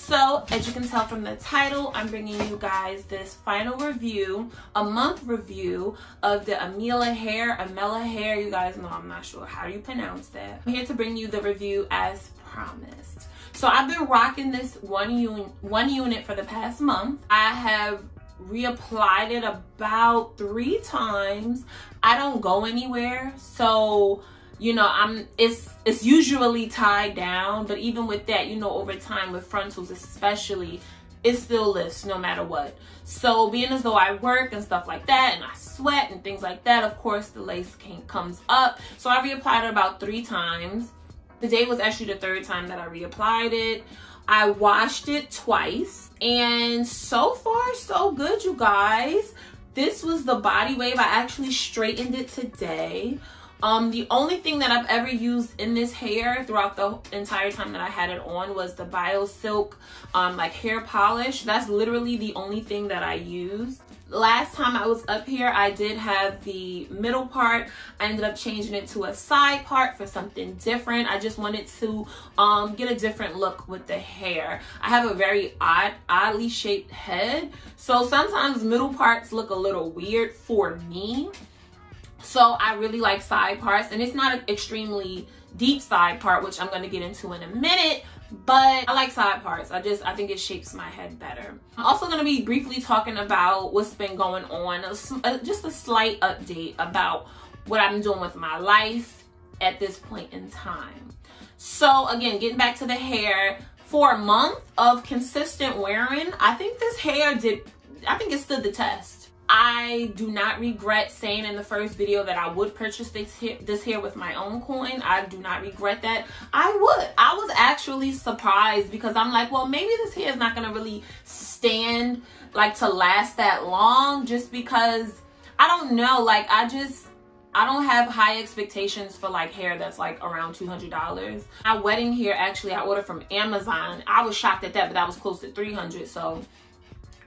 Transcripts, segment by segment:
So as you can tell from the title, I'm bringing you guys this final review, a month review of the Amella Hair. You guys know I'm not sure how you pronounce that. I'm here to bring you the review as promised. So I've been rocking this one unit for the past month. I have reapplied it about 3 times. I don't go anywhere, so you know, it's usually tied down, but even with that, you know, over time with frontals especially, it still lifts no matter what. So being as though I work and stuff like that, and I sweat and things like that, of course the lace comes up. So I reapplied it about 3 times. Today was actually the 3rd time that I reapplied it. I washed it twice, and so far so good, you guys. This was the body wave. I actually straightened it today. The only thing that I've ever used in this hair throughout the entire time that I had it on was the BioSilk like hair polish. That's literally the only thing that I used. Last time I was up here, I did have the middle part. I ended up changing it to a side part for something different. I just wanted to get a different look with the hair. I have a very oddly shaped head, so sometimes middle parts look a little weird for me. So I really like side parts, and it's not an extremely deep side part, which I'm going to get into in a minute, but I like side parts. I think it shapes my head better. I'm also going to be briefly talking about what's been going on, just a slight update about what I'm doing with my life at this point in time. So again, getting back to the hair, for a month of consistent wearing, I think this hair it stood the test. I do not regret saying in the first video that I would purchase this hair with my own coin. I do not regret that. I was actually surprised, because I'm like, well, maybe this hair is not going to really stand like to last that long, just because I don't know, like I don't have high expectations for like hair that's like around $200. My wedding hair, actually, I ordered from Amazon. I was shocked at that, but that was close to $300, so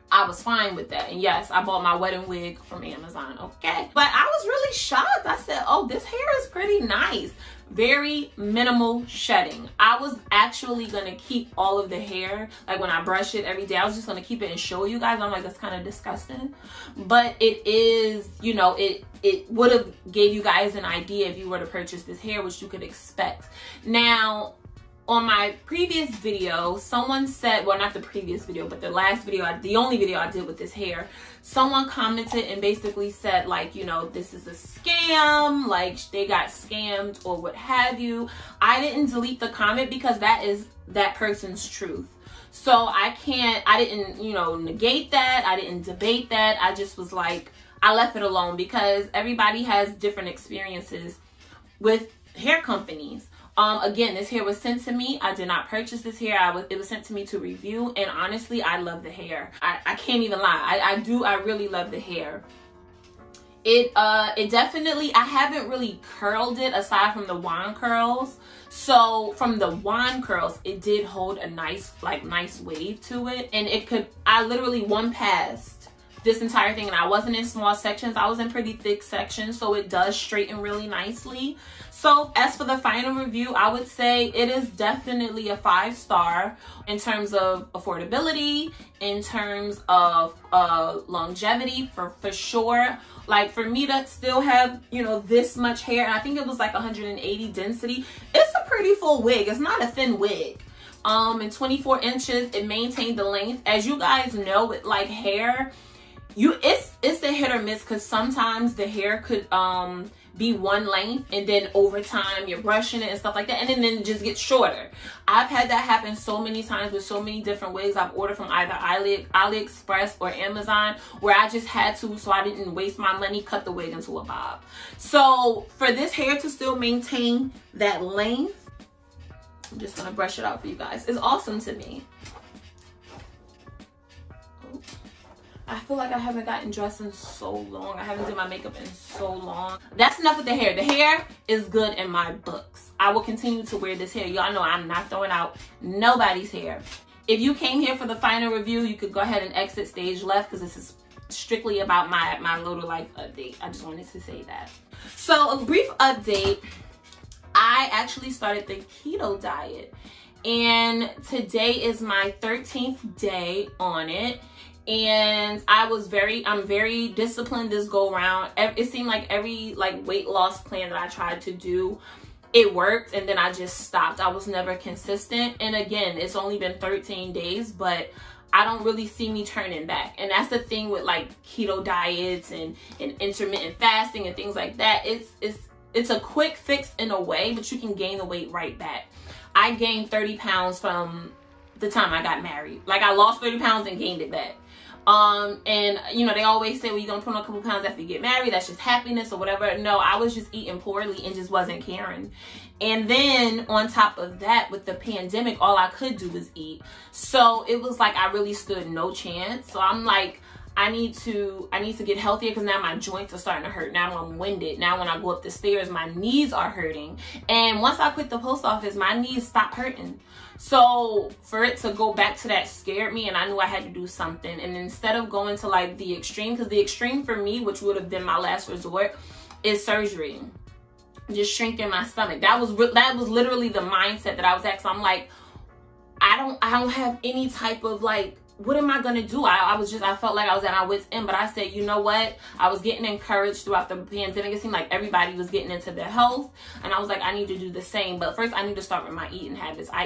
I was fine with that. And yes, I bought my wedding wig from Amazon, okay? But I was really shocked. I said, oh, this hair is pretty nice. Very minimal shedding. I was actually gonna keep all of the hair, like when I brush it every day, I was just gonna keep it and show you guys. I'm like, that's kind of disgusting. But it is, you know, it would have gave you guys an idea if you were to purchase this hair, which you could expect. Now, on my previous video, someone said, well, not the previous video, but the last video, the only video I did with this hair, someone commented and basically said, like, you know, this is a scam, like they got scammed or what have you. I didn't delete the comment because that is that person's truth. So I didn't, you know, negate that. I didn't debate that. I just was like, I left it alone, because everybody has different experiences with hair companies. Again, this hair was sent to me. I did not purchase this hair. It was sent to me to review, and honestly, I love the hair. I can't even lie. I really love the hair. It definitely, I haven't really curled it aside from the wand curls. So from the wand curls, it did hold a nice wave to it, and I literally one passed this entire thing, and I wasn't in small sections. I was in pretty thick sections, so it does straighten really nicely. So as for the final review, I would say it is definitely a 5-star in terms of affordability, in terms of longevity, for sure. Like, for me to still have, you know, this much hair, and I think it was like 180 density, it's a pretty full wig. It's not a thin wig. And 24 inches, it maintained the length. As you guys know, with like hair, it's a hit or miss, because sometimes the hair could be one length, and then over time you're brushing it and stuff like that, and then it just gets shorter. I've had that happen so many times with so many different wigs I've ordered from either AliExpress or Amazon, where I just had to, so I didn't waste my money, cut the wig into a bob. So for this hair to still maintain that length, I'm just gonna brush it out for you guys. It's awesome to me. I feel like I haven't gotten dressed in so long. I haven't done my makeup in so long. That's enough with the hair. The hair is good in my books. I will continue to wear this hair. Y'all know I'm not throwing out nobody's hair. If you came here for the final review, you could go ahead and exit stage left, because this is strictly about my little life update. I just wanted to say that. So a brief update. I actually started the keto diet. and today is my 13th day on it. And I'm very disciplined this go around. It seemed like every weight loss plan that I tried to do, it worked, and then I just stopped. I was never consistent. And again, it's only been 13 days, but I don't really see me turning back. And that's the thing with like keto diets and intermittent fasting and things like that. It's a quick fix in a way, but you can gain the weight right back. I gained 30 pounds from the time I got married. Like, I lost 30 pounds and gained it back. And you know, they always say, well, you're gonna put on a couple pounds after you get married, that's just happiness or whatever. No, I was just eating poorly and just wasn't caring. And then on top of that, with the pandemic, all I could do was eat. So it was like I really stood no chance. So I'm like, I need to get healthier, because now my joints are starting to hurt. Now I'm winded. Now when I go up the stairs, my knees are hurting. And once I quit the post office, my knees stopped hurting. So for it to go back to that scared me, and I knew I had to do something. And instead of going to like the extreme, because the extreme for me, which would have been my last resort, is surgery. Just shrinking my stomach. That was literally the mindset that I was at. So I'm like, I don't have any type of like, what am I gonna do? I felt like I was at my wit's end, but I said, you know what? I was getting encouraged throughout the pandemic. It seemed like everybody was getting into their health, and I was like, I need to do the same. But first, I need to start with my eating habits. I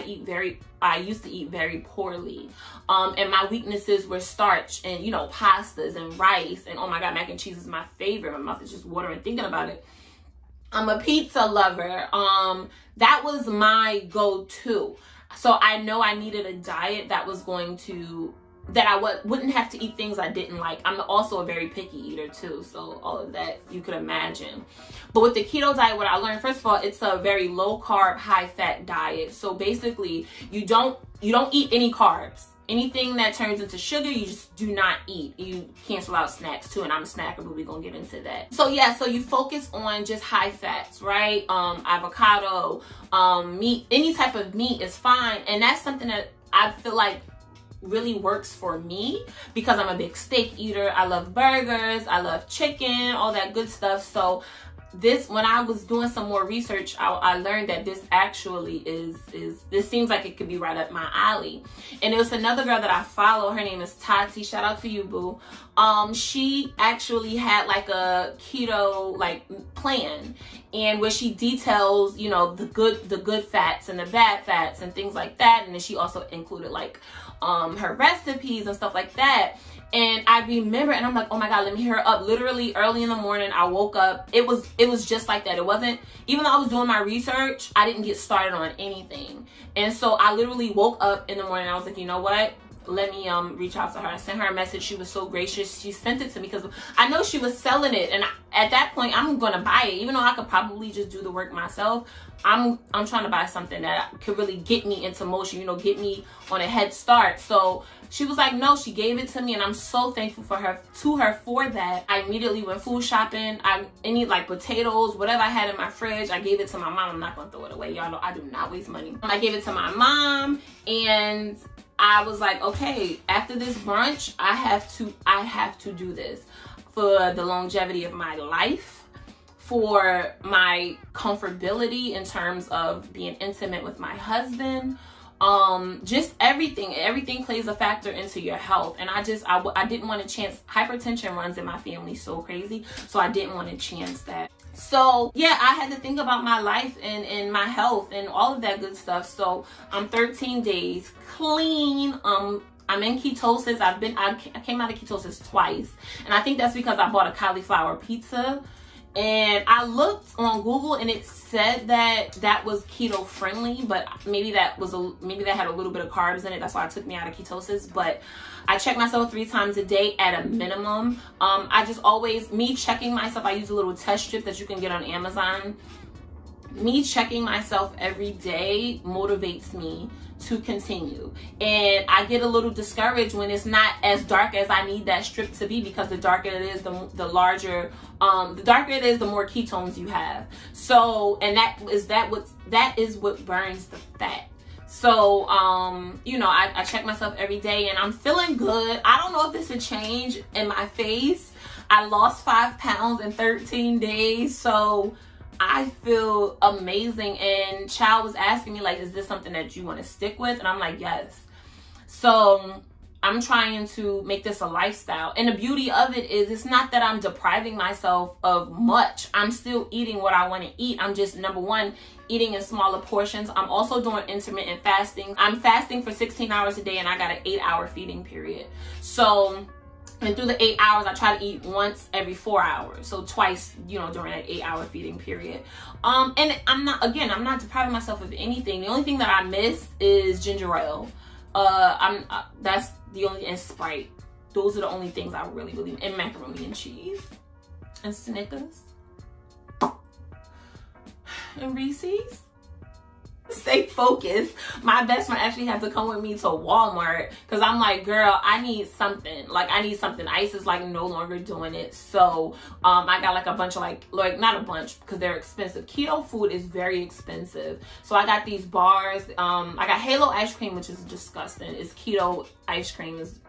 used to eat very poorly, and my weaknesses were starch and, you know, pastas and rice, and oh my God, mac and cheese is my favorite. My mouth is just watering thinking about it. I'm a pizza lover. That was my go-to. So I know I needed a diet that was going to, that I wouldn't have to eat things I didn't like. I'm also a very picky eater too, so all of that you could imagine. But with the keto diet, what I learned, first of all, it's a very low carb, high fat diet. So basically, you don't eat any carbs. Anything that turns into sugar, you just do not eat. You cancel out snacks too, and I'm a snacker, but we're gonna get into that. So yeah, so you focus on just high fats, right? Avocado, meat, any type of meat is fine. And that's something that I feel like really works for me, because I'm a big steak eater. I love burgers, I love chicken, all that good stuff. So when I was doing some more research, I learned that this actually this seems like it could be right up my alley. And it was another girl that I follow. Her name is Tati. Shout out to you, boo. She actually had like a keto like plan, and where she details, you know, the good fats and the bad fats and things like that. And then she also included like her recipes and stuff like that. And I remember, and I'm like, oh my God, let me hear her up. Literally early in the morning, I woke up. It was just like that. It wasn't, even though I was doing my research, I didn't get started on anything. And so I literally woke up in the morning. I was like, you know what? Let me reach out to her. I sent her a message. She was so gracious. She sent it to me because I know she was selling it. And at that point, I'm going to buy it. Even though I could probably just do the work myself, I'm trying to buy something that could really get me into motion, you know, get me on a head start. So she was like, no, she gave it to me, and I'm so thankful for her for that. I immediately went food shopping. Any like potatoes, whatever I had in my fridge, I gave it to my mom. I'm not gonna throw it away. Y'all know I do not waste money. I gave it to my mom, and I was like, okay, after this brunch, I have to do this for the longevity of my life, for my comfortability in terms of being intimate with my husband. Just everything plays a factor into your health. And I didn't want to chance, hypertension runs in my family so crazy, so I didn't want to chance that. So yeah, I had to think about my life and my health and all of that good stuff. So I'm 13 days clean. I'm in ketosis. I came out of ketosis twice, and I think that's because I bought a cauliflower pizza. And I looked on Google, and it said that was keto friendly, but maybe that had a little bit of carbs in it. That's why it took me out of ketosis. But I check myself 3 times a day at a minimum. Me checking myself, I use a little test strip that you can get on Amazon. Me checking myself every day motivates me to continue. And I get a little discouraged when it's not as dark as I need that strip to be, because the darker it is, the darker it is, the more ketones you have. So, and that is what burns the fat. So, you know, I check myself every day, and I'm feeling good. I don't know if it's a change in my face. I lost 5 pounds in 13 days. So I feel amazing. And Child was asking me, like, is this something that you want to stick with? And I'm like, yes. So I'm trying to make this a lifestyle. And the beauty of it is, it's not that I'm depriving myself of much. I'm still eating what I want to eat. I'm just, number one, eating in smaller portions. I'm also doing intermittent fasting. I'm fasting for 16 hours a day, and I got an 8-hour feeding period. So, and through the 8 hours, I try to eat once every 4 hours. So twice, you know, during that 8-hour feeding period. And I'm not depriving myself of anything. The only thing that I miss is ginger ale. That's the only, and Sprite. Those are the only things I really, and macaroni and cheese. And Snickers. And Reese's. Stay focused. My best friend actually had to come with me to Walmart because I'm like, girl, I need something. Like, I need something. Ice is like no longer doing it. So I got like a bunch of like not a bunch because they're expensive. Keto food is very expensive. So I got these bars. I got Halo ice cream, which is disgusting. It's keto ice cream. Is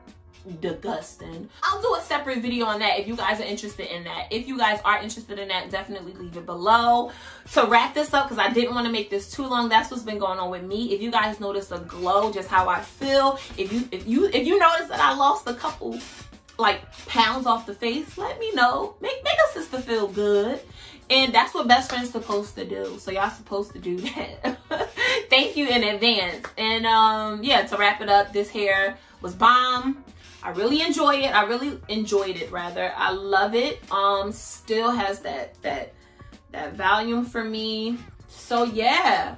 disgusting. I'll do a separate video on that if you guys are interested in that. If you guys are interested in that, definitely leave it below. To wrap this up, because I didn't want to make this too long, that's what's been going on with me. If you guys notice a glow, just how I feel, if you notice that I lost a couple like pounds off the face, let me know. Make a sister feel good. And that's what best friends supposed to do. So y'all supposed to do that. Thank you in advance. And yeah, to wrap it up, this hair was bomb. I really enjoy it. I really enjoyed it, rather. I love it. Still has that volume for me. So yeah,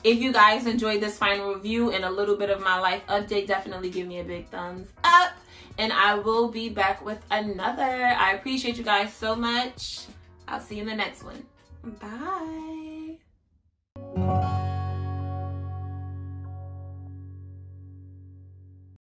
if you guys enjoyed this final review and a little bit of my life update, definitely give me a big thumbs up. And I will be back with another. I appreciate you guys so much. I'll see you in the next one. Bye.